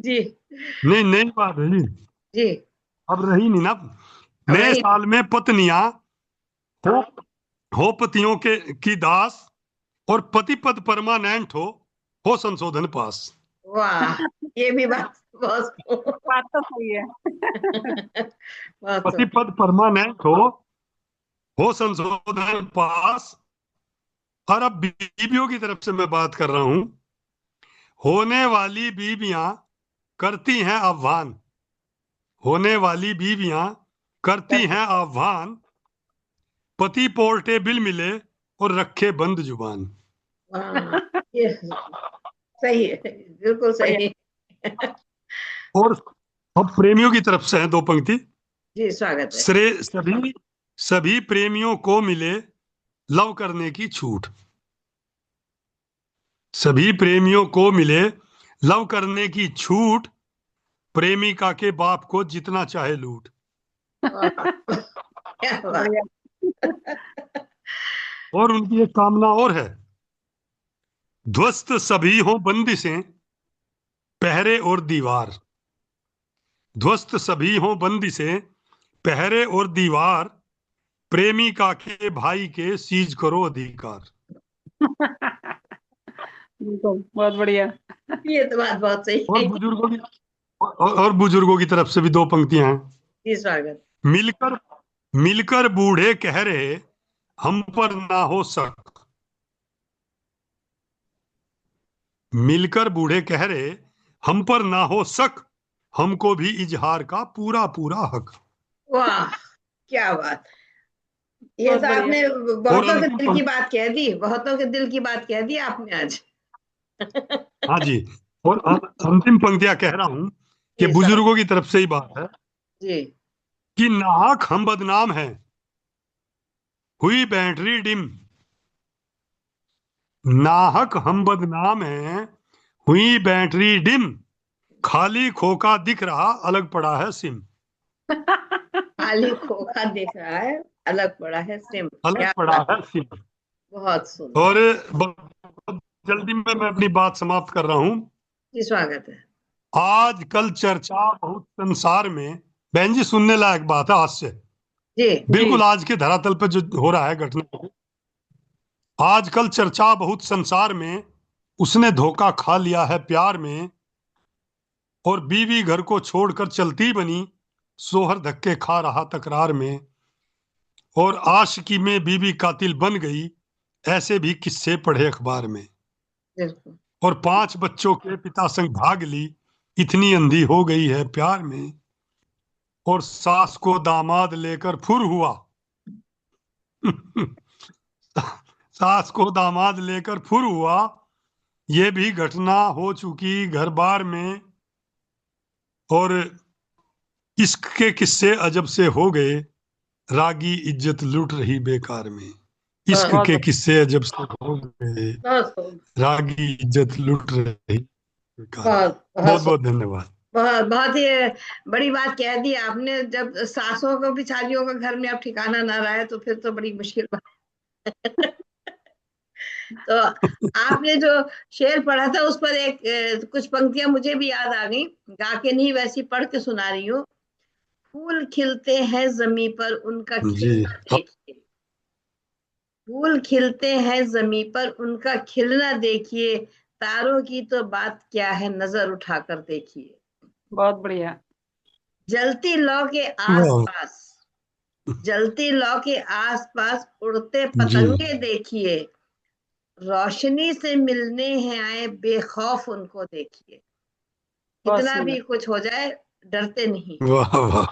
जी नहीं, नई बात है जी, जी। अब रही नहीं ना। अब नए रही। साल में पत्नियां हो पतियों के की दास, और पति पद परमानेंट हो संशोधन पास। वाह, ये भी बात बहुत बात तो सही है। बहुत पति पद परमानेंट हो संशोधन पास। और अब बीबियों की तरफ से मैं बात कर रहा हूं। होने वाली बीबियां करती हैं आह्वान, होने वाली बीबियां करती हैं आह्वान, पति पोर्टेबल मिले और रखे बंद जुबान। वाह, ये सही है, बिल्कुल सही। और अब प्रेमियों की तरफ से है दो पंक्ति। जी, स्वागत है। सभी सभी प्रेमियों को मिले लव करने की छूट, सभी प्रेमियों को मिले लव करने की छूट, प्रेमिका के बाप को जितना चाहे लूट। वाह, क्या बात। बढ़िया। और उनकी एक कामना और है, ध्वस्त सभी हो बंदिशें, पहरे और दीवार, ध्वस्त सभी हो बंदिशें, पहरे और दीवार, प्रेमिका के भाई के सीज करो अधिकार। बिल्कुल, बहुत बढ़िया। ये तो बात बहुत सही और है। बुजुर्गों की और बुजुर्गों की तरफ से भी दो पंक्तियां हैं। जी, स्वागत। मिलकर मिलकर बूढ़े कह रहे हम पर ना हो शक, मिलकर बूढ़े कह रहे हम पर ना हो शक, हमको भी इजहार का पूरा पूरा हक। वाह, क्या बात। ये बहुत तो बढ़िया। आपने और बहुतों के अंतिम दिल की बात कह दी, बहुतों के दिल की बात कह दी आपने आज। हाँ जी, और अंतिम पंक्तियां कह रहा हूं कि जी, सब। बुजुर्गों की तरफ से ही बात है जी। कि नाहक हम बदनाम हैं, हुई बैटरी डिम, नाहक हम बदनाम हैं, हुई बैटरी डिम, खाली खोखा दिख रहा अलग पड़ा है सिम। खाली खोखा दिख रहा है, अलग पड़ा है सिम। अलग क्या पड़ा बात, है सिम। बहुत सुंदर। और बहुत जल्दी में मैं अपनी बात समाप्त कर रहा हूं। जी, स्वागत है। आजकल चर्चा बहुत संसार में, बहन जी सुनने लायक बात है, आज से जी जी। बिल्कुल आज के धरातल पर जो हो रहा है घटना, आजकल चर्चा बहुत संसार में, उसने धोखा खा लिया है प्यार में, और बीवी घर को छोड़कर चलती बनी, सोहर धक्के खा रहा तकरार में, और आशिकी में बीवी कातिल बन गई, ऐसे भी किस्से पढ़े अखबार में, बिल्कुल। और 5 बच्चों के पिता संग भाग ली, इतनी अंधी हो गई है प्यार में, और सास को दामाद लेकर फुर हुआ सास को दामाद लेकर फुर हुआ, ये भी घटना हो चुकी घर बार में, और इश्क के किस्से अजब से हो गए, रागी इज्जत लूट रही बेकार में, इश्क बहुत के किस्से अजब से हो गए, बहुत खूब। रागी इज्जत लूट रही बेकार में। बहुत बहुत बहुत बहुत धन्यवाद। बहुत बहुत ही बड़ी बात कह दी आपने। जब सासों को बिचारियों का घर में अब ठिकाना ना रहा है तो फिर तो बड़ी मुश्किल बात। तो आपने जो शेर पढ़ा था उस पर एक कुछ पंक्तियां मुझे भी याद आ गई, गा के नहीं वैसी पढ़ के सुना रही हूँ। फूल खिलते हैं जमी पर उनका जी, खिलना देखिए, फूल खिलते हैं जमी पर उनका खिलना देखिए, तारों की तो बात क्या है नजर उठाकर देखिए, बहुत बढ़िया। जलती लौ के वाह, आसपास, जलती लौ के आसपास उड़ते जी, पतंगे देखिए, रोशनी से मिलने हैं आए बेखौफ उनको देखिए, बहुत कितना भी सुंदर। कुछ हो जाए डरते नहीं, वाह वाह,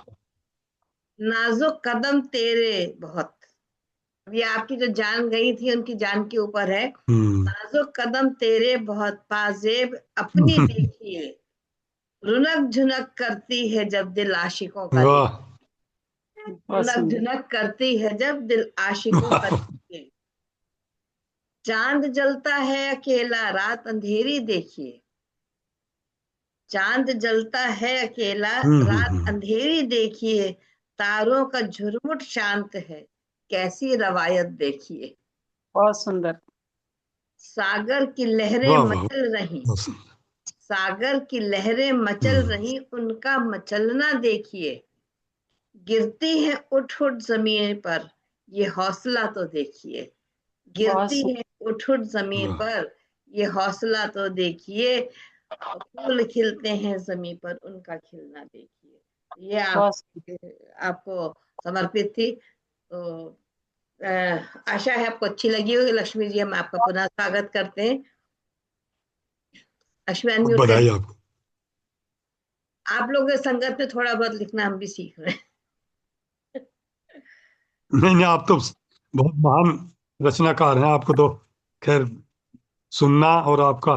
नाजुक कदम तेरे बहुत, अभी आपकी जो जान गई थी उनकी जान के ऊपर है। नाजुक कदम तेरे बहुत पाजेब अपनी देखिए, रुनक झुनक करती है जब दिल आशिकों का वाह बहुत रुनक सुंदर। झुनक करती है जब दिल आशिकों का देखिए, चांद जलता है अकेला रात अंधेरी देखिए, चांद जलता है अकेला रात अंधेरी देखिए, तारों का झुरमुट शांत है कैसी रवायत देखिए, बहुत सुंदर। सागर की लहरें वाह वाह मचल रही, बहुत सुंदर। सागर की लहरें मचल रही उनका मचलना देखिए, गिरती है उठ उठ जमीन पर ये हौसला तो देखिए, बहुत गिरती सुंदर। है उठ उठ जमीन पर ये हौसला तो देखिए, फूल खिलते हैं जमीन पर उनका खिलना देखिए। ये बहुत सुंदर। आपको समर्पित थी। तो आशा है आपको अच्छी लगी होगी। लक्ष्मी जी, हम आपका पुनः स्वागत करते हैं। लक्ष्मी, अनम्यूट कर। बधाई आपको। आप लोगों के संगत में थोड़ा बहुत लिखना हम भी सीख रहे हैं। नहीं नहीं, आप तो बहुत महान रचनाकार हैं। आपको तो खैर सुनना और आपका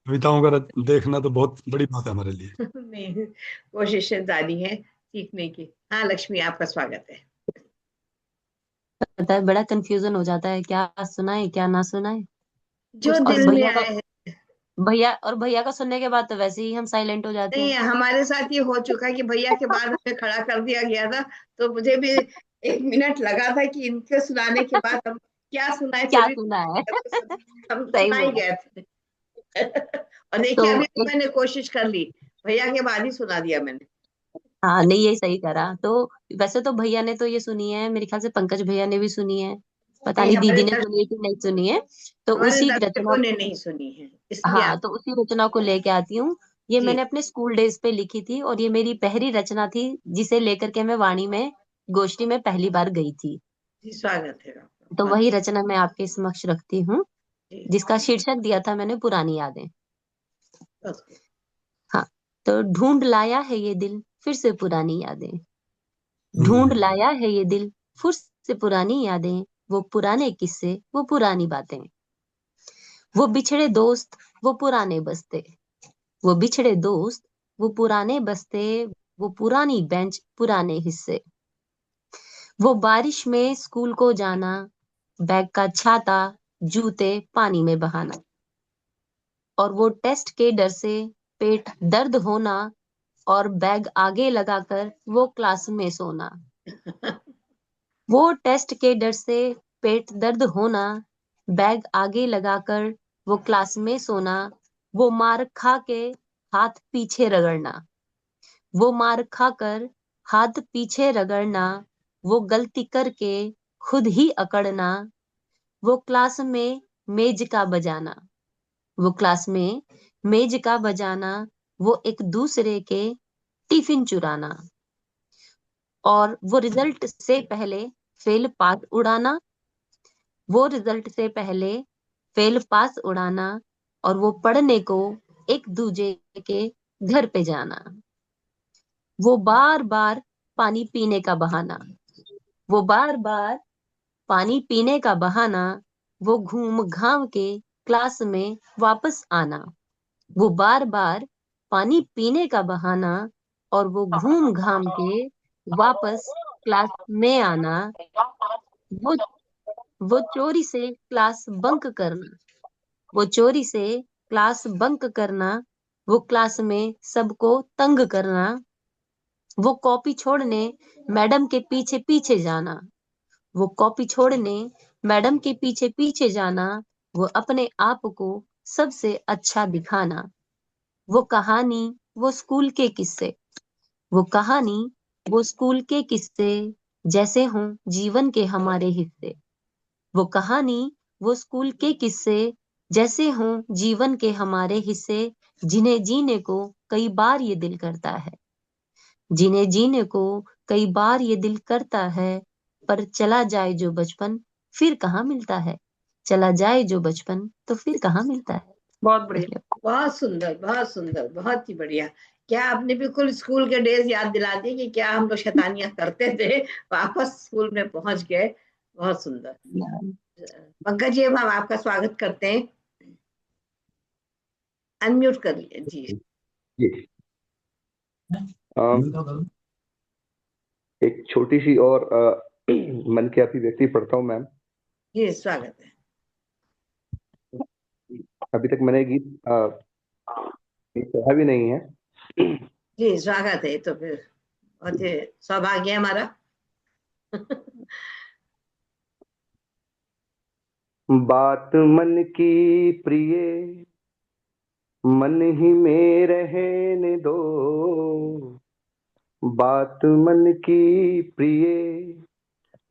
कविताओं का देखना तो बहुत बड़ी बात है हमारे लिए। नहीं, कोशिशें जारी है सीखने की। हाँ लक्ष्मी, आपका स्वागत है। पता है बड़ा कंफ्यूजन हो जाता है, क्या सुनाए क्या ना सुनाए। जो और दिल में भैया का आए है। भैया का सुनने के बाद तो वैसे ही हम साइलेंट हो जाते नहीं, हैं। हमारे साथ ये हो चुका है कि भैया के बाद हमें खड़ा कर दिया गया था, तो मुझे भी 1 मिनट लगा था कि इनके सुनाने के बाद हम क्या सुनाए, क्या फिर भी सुना है। हम सही सुना ही बोल। गए थे। और तो देखिए, अभी भी एक मैंने कोशिश कर ली, भैया के बाद ही सुना दिया मैंने। हाँ नहीं, यही सही करा। तो वैसे तो भैया ने तो ये सुनी है, मेरे ख्याल से पंकज भैया ने भी सुनी है, पता नहीं, नहीं दीदी ने सुनी है कि नहीं सुनी है। तो हमारे उसी रचना, दर्शकों ने नहीं सुनी है, इसलिए हाँ आप। तो उसी रचना को लेके आती हूँ। ये जी मैंने अपने स्कूल डेज पे लिखी थी और ये मेरी पहली रचना थी जिसे लेकर के मैं वाणी में गोष्ठी में पहली बार गई थी। जी, स्वागत है आपका तो बहुत। वही रचना मैं आपके समक्ष रखती हूँ, जी जिसका शीर्षक दिया था मैंने पुरानी यादें। बस। हाँ, तो ढूंढ लाया है ये दिल फिर से पुरानी यादें, ढूंढ हम्म लाया है ये दिल फिर से पुरानी यादें, वो पुराने किस्से वो पुरानी बातें, वो बिछड़े दोस्त वो पुराने बस्ते, वो बिछड़े दोस्त वो पुराने बस्ते, वो पुरानी बेंच पुराने हिस्से, वो बारिश में स्कूल को जाना, बैग का छाता जूते पानी में बहाना, और वो टेस्ट के डर से पेट दर्द होना, और बैग आगे लगाकर वो क्लास में सोना, वो टेस्ट के डर से पेट दर्द होना, बैग आगे लगाकर वो क्लास में सोना, वो मार खा के हाथ पीछे रगड़ना, वो मार खाकर हाथ पीछे रगड़ना, वो गलती करके खुद ही अकड़ना, वो क्लास में मेज का बजाना, वो क्लास में मेज का बजाना, वो एक दूसरे के टिफिन चुराना, और वो रिजल्ट से पहले फेल पास उड़ाना, वो रिजल्ट से पहले फेल पास उड़ाना, और वो पढ़ने को एक दूजे के घर पे जाना, वो बार बार पानी पीने का बहाना, वो बार बार पानी पीने का बहाना, वो घूम घाम के क्लास में वापस आना, वो बार बार पानी पीने का बहाना, और वो घूम घाम के वापस क्लास में आना, वो वो चोरी से क्लास बंक करना, वो चोरी से क्लास बंक करना, वो क्लास में सबको तंग करना, वो कॉपी छोड़ने मैडम के पीछे पीछे जाना, वो कॉपी छोड़ने मैडम के पीछे पीछे जाना, वो अपने आप को सबसे अच्छा दिखाना, वो कहानी वो स्कूल के किस्से, वो कहानी वो स्कूल के किस्से, जैसे हों जीवन के हमारे हिस्से, वो कहानी वो स्कूल के किस्से, जैसे हों जीवन के हमारे हिस्से, जिन्हें जीने को कई बार ये दिल करता है, जिन्हें जीने को कई बार ये दिल करता है, पर चला जाए जो बचपन फिर कहाँ मिलता है, चला जाए जो बचपन तो फिर कहाँ मिलता है। बहुत बढ़िया। बहुत सुंदर, बहुत सुंदर, बहुत ही बढ़िया। क्या आपने बिल्कुल स्कूल के डेज याद दिला दिए कि क्या हम लोग शैतानियां करते थे। वापस स्कूल में पहुंच गए। बहुत सुंदर। पंकज जी, अब हम आपका स्वागत करते हैं। अनम्यूट करिए जी। जी। एक छोटी सी और मन की अभिव्यक्ति पढ़ता हूँ मैम। जी स्वागत है। अभी तक मैंने गीत पढ़ा भी नहीं है। जी स्वागत है, तो फिर बहुत ही सौभाग्य है हमारा। बात मन की प्रिय मन ही में रहने दो, बात मन की प्रिय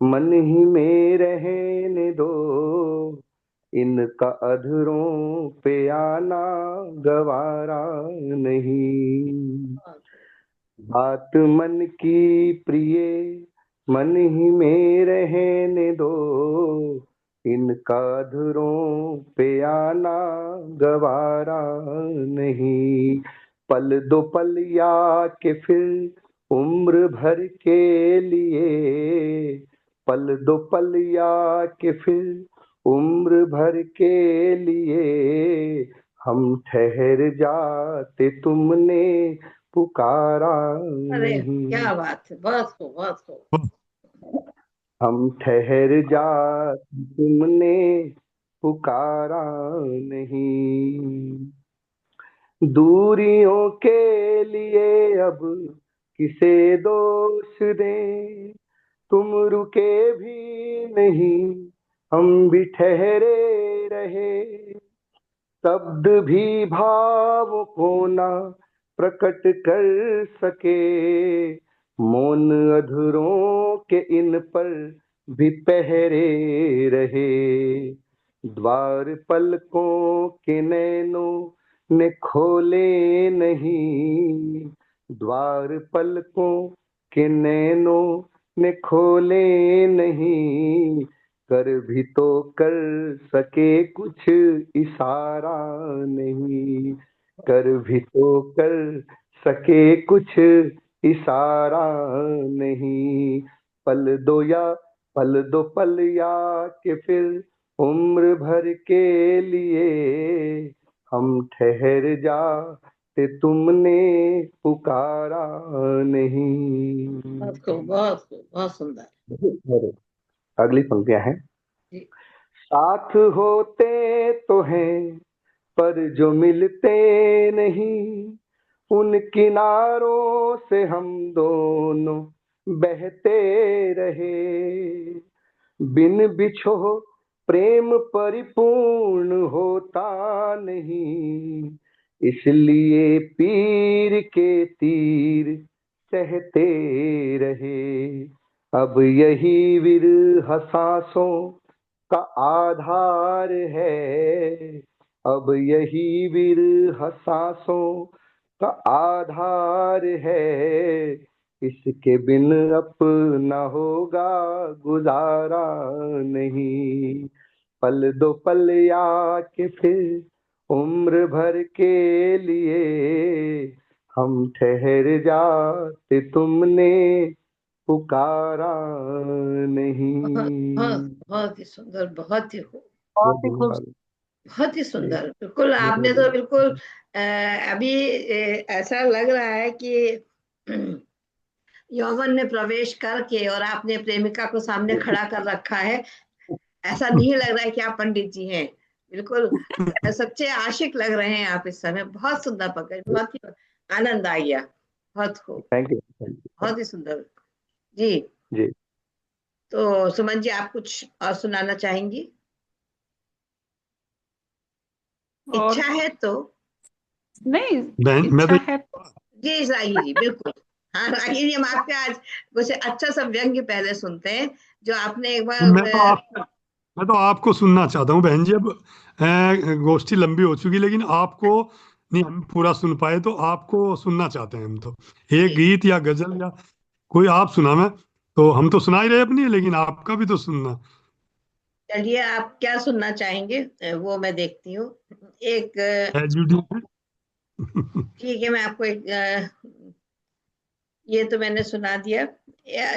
मन ही में रहने दो, इनका अधरों पे आना गवारा नहीं। बात मन की प्रिय मन ही में रहने दो, इनका अधरों पे आना गवारा नहीं। पल दो पल या के फिर उम्र भर के लिए, पल दो पल या के फिर उम्र भर के लिए, हम ठहर जाते तुमने पुकारा अरे नहीं। क्या बात है, बहुत खूब बहुत खूब। हम ठहर जाते तुमने पुकारा नहीं। दूरियों के लिए अब किसे दोष दें, तुम रुके भी नहीं हम भी ठहरे रहे, शब्द भी भाव को ना प्रकट कर सके, मौन अधरों के इन पर भी पहरे रहे, द्वार पलकों के नैनों ने खोले नहीं, द्वार पलकों के नैनों ने खोले नहीं, कर भी तो कर सके कुछ इशारा नहीं, कर भी तो कर सके कुछ इशारा नहीं। पल दो पल या के फिर उम्र भर के लिए, हम ठहर जाते तुमने पुकारा नहीं। बहुत खूब बहुत खूब, बहुत सुंदर। अगली पंक्तियां हैं। जी। साथ होते तो हैं पर जो मिलते नहीं, उन किनारों से हम दोनों बहते रहे, बिन बिछो प्रेम परिपूर्ण होता नहीं, इसलिए पीर के तीर सहते रहे, अब यही विरह सांसों का आधार है, अब यही विरह सांसों का आधार है, इसके बिन अपना होगा गुजारा नहीं। पल दो पल या के फिर उम्र भर के लिए, हम ठहर जाते तुमने पुकारा नहीं। बहुत ही सुंदर, बहुत ही खूब, बहुत ही खूब। बहुत ही सुंदर। बिल्कुल आपने तो बिल्कुल अभी ऐसा लग रहा है कि यौवन में प्रवेश करके और आपने प्रेमिका को सामने खड़ा कर रखा है। ऐसा नहीं लग रहा है कि आप पंडित जी हैं, बिल्कुल सच्चे आशिक लग रहे हैं आप इस समय। बहुत सुंदर पंकज, बहुत ही आनंद आ गया, बहुत खूब, थैंक यू। बहुत ही सुंदर जी। जी। तो सुमन जी, आप कुछ और सुनाना चाहेंगी? और इच्छा है तो। नहीं, मैं इच्छा तो है। जी राही जी, बिल्कुल। हाँ राही जी, हम आपके आज कुछ अच्छा सा व्यंग्य पहले सुनते हैं जो आपने एक बार मैं तो आप मैं तो आपको सुनना चाहता हूँ बहन जी। अब गोष्ठी लंबी हो चुकी, लेकिन आपको नहीं हम पूरा सुन पाए, तो आपको सुनना चाहते हैं हम। तो एक जी गीत या गजल या कोई आप सुना। मैं तो हम तो सुना ही रहे अपनी, लेकिन आपका भी तो सुनना। चलिए, आप क्या सुनना चाहेंगे वो मैं देखती हूँ। एक एजुडी ठीक है, मैं आपको एक ये तो मैंने सुना दिया।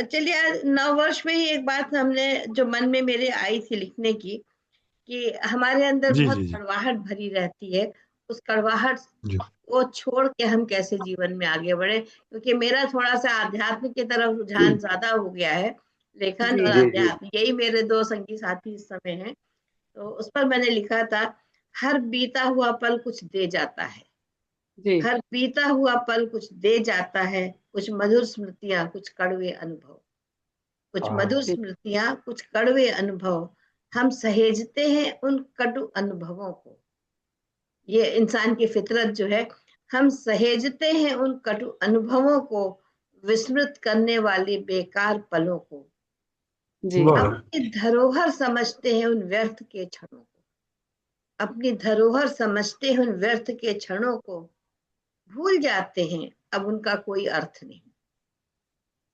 चलिए नव वर्ष में ही एक बात हमने जो मन में मेरे आई थी लिखने की, कि हमारे अंदर जी बहुत जी जी कड़वाहट भरी रहती है, उस कड़वाहट जी को छोड़ के हम कैसे जीवन में आगे बढ़े, क्योंकि मेरा थोड़ा सा आध्यात्म की तरफ रुझान ज्यादा हो गया है, लेखन जी और जी जी अध्यात्म, यही मेरे दो संगी साथी इस समय हैं। तो उस पर मैंने लिखा था, हर बीता हुआ पल कुछ दे जाता है, जी हर बीता हुआ पल कुछ दे जाता है, कुछ मधुर स्मृतियां, कुछ कड़वे अनुभव, कुछ मधुर जी स्मृतियां, कुछ कड़वे अनुभव, हम सहेजते हैं उन कटु अनुभवों को। ये इंसान की फितरत जो है, हम सहेजते हैं उन कटु अनुभवों को, विस्मृत करने वाली बेकार पलों को, जी वाह अपनी धरोहर समझते हैं उन व्यर्थ के क्षणों को, अपनी धरोहर समझते हैं उन व्यर्थ के क्षणों को, भूल जाते हैं अब उनका कोई अर्थ नहीं,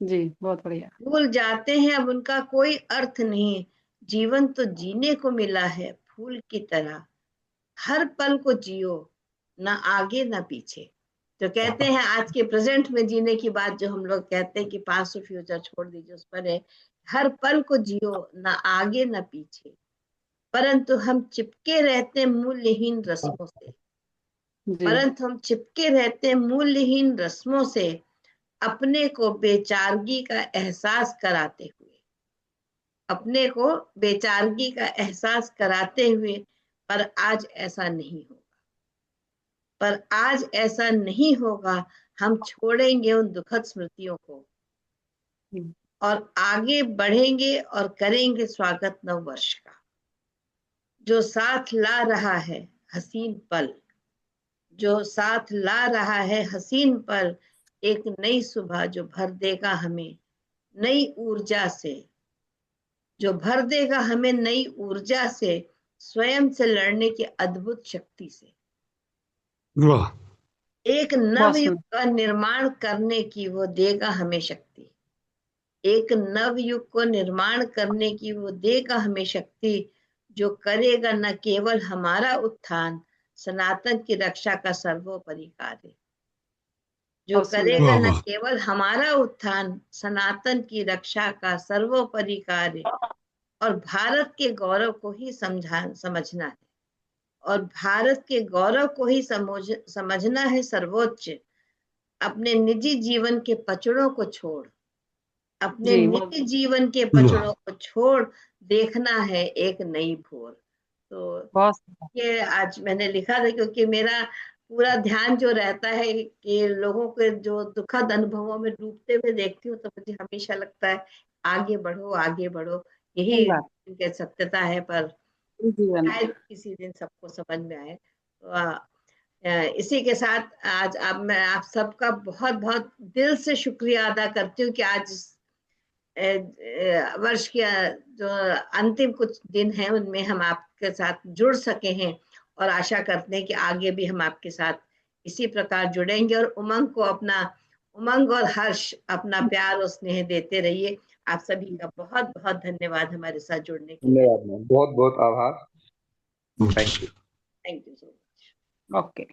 जी बहुत बढ़िया। भूल जाते हैं अब उनका कोई अर्थ नहीं, जीवन तो जीने को मिला है फूल की तरह, हर पल को जियो, ना आगे ना पीछे। तो कहते हैं आज के प्रेजेंट में जीने की बात जो हम लोग कहते हैं कि पास्ट और फ्यूचर छोड़ दीजिए, उस पर है, हर पल को जियो, ना आगे ना पीछे, परंतु हम चिपके रहते मूल्यहीन रस्मों से, जी परंतु हम चिपके रहते मूल्यहीन रस्मों से, अपने को बेचारगी का एहसास कराते हुए, अपने को बेचारगी का एहसास कराते हुए, पर आज ऐसा नहीं होगा, पर आज ऐसा नहीं होगा, हम छोड़ेंगे उन दुखद स्मृतियों को हम्म, और आगे बढ़ेंगे और करेंगे स्वागत नव वर्ष का, जो साथ ला रहा है हसीन पल, जो साथ ला रहा है हसीन पल, एक नई सुबह जो भर देगा हमें नई ऊर्जा से, जो भर देगा हमें नई ऊर्जा से, स्वयं से लड़ने की अद्भुत शक्ति से, वाह एक बहुत नवयुग सुंदर। का निर्माण करने की वो देगा हमें शक्ति, एक नवयुग को निर्माण करने की वो देगा हमें शक्ति, जो करेगा न केवल हमारा उत्थान, सनातन की रक्षा का सर्वोपरि कार्य, जो बहुत सुंदर। करेगा वाह न वाह केवल हमारा उत्थान, सनातन की रक्षा का सर्वोपरि कार्य, और भारत के गौरव को ही समझना है, और भारत के गौरव को ही समझना है सर्वोच्च, अपने निजी जीवन के पचड़ों को छोड़, अपने जी निजी जीवन के वाह पचड़ों को छोड़, देखना है एक नई भोर। तो बहुत सुंदर। ये आज मैंने लिखा था, क्योंकि मेरा पूरा ध्यान जो रहता है कि लोगों के जो दुखद अनुभवों में डूबते हुए देखती हूँ, तो मुझे हमेशा लगता है आगे बढ़ो आगे बढ़ो, यही सही बात। इनकी सत्यता है, पर जीवन में। शायद किसी दिन सबको समझ में आए। तो इसी के साथ आज अब मैं आप सबका बहुत बहुत दिल से शुक्रिया अदा करती हूँ कि आज वर्ष के जो अंतिम कुछ दिन हैं उनमें हम आपके साथ जुड़ सके हैं, और आशा करते हैं कि आगे भी हम आपके साथ इसी प्रकार जुड़ेंगे, और उमंग को अपना उमंग और हर्ष, अपना प्यार और स्नेह देते रहिए। आप सभी का बहुत बहुत धन्यवाद हमारे साथ जुड़ने के लिए। धन्यवाद मैम, बहुत बहुत आभार। Thank you. Thank you so much. Okay.